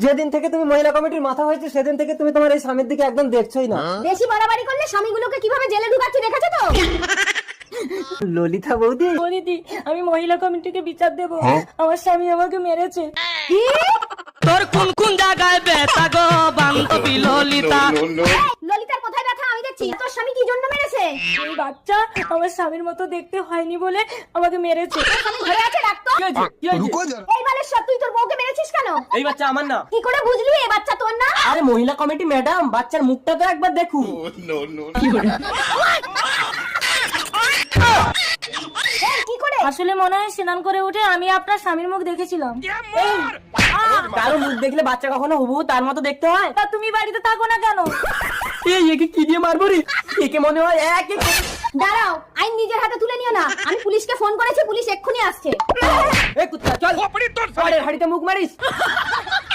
যেদিন থেকে তুমি মহিলা কমিটির মাথা হয়েছে সেদিন থেকে তুমি তোমার এই স্বামীর দিকে একদম দেখছোই না। বেশি বাড়াবাড়ি করলে স্বামীগুলোকে কিভাবে জেলে ঢুকাচ্ছি দেখেছো তো? ললিতা বৌদি, ও দিদি, আমি মহিলা কমিটিকে বিচার দেব। আমার স্বামী আমাকে মেরেছে। কি? তোর কোন কোন জায়গায় ব্যথা গো বান্ধবী ললিতা? ললিতার কোথায় ব্যথা আমি দেখছি। তোর স্বামী কি জন্য মেরেছে? এই বাচ্চা আমার স্বামীর মতো দেখতে হয়নি বলে আমাকে মেরেছে। স্বামী ঘরে আছে, ডাক্তার। এই বালেশ্বর, তুই তোর বউকে মেরেছিস কেন? এই বাচ্চা আমার না। কি করে বুঝলি এই বাচ্চা তোর না? আরে মহিলা কমিটি ম্যাডাম, বাচ্চার মুখটা তো একবার দেখুন। এই, কি করে? আসলে মনে হয় স্নান করে উঠে আমি আপনার স্বামীর মুখ দেখেছিলাম। কারো মুখ দেখলে বাচ্চা কখনো হুবহু তার মতো দেখতে হয়? তা তুমি বাড়িতে থাকো না কেন? এই একে কি দিয়ে মারবো রে? একে মনে হয় এক এক। দাঁড়াও, আইন নিজের হাতে তুলে নিও না। আমি পুলিশকে ফোন করেছি, পুলিশ এক্ষুনি আসছে। এ কুত্তা চল, হাড়িতে মুখ মারিস।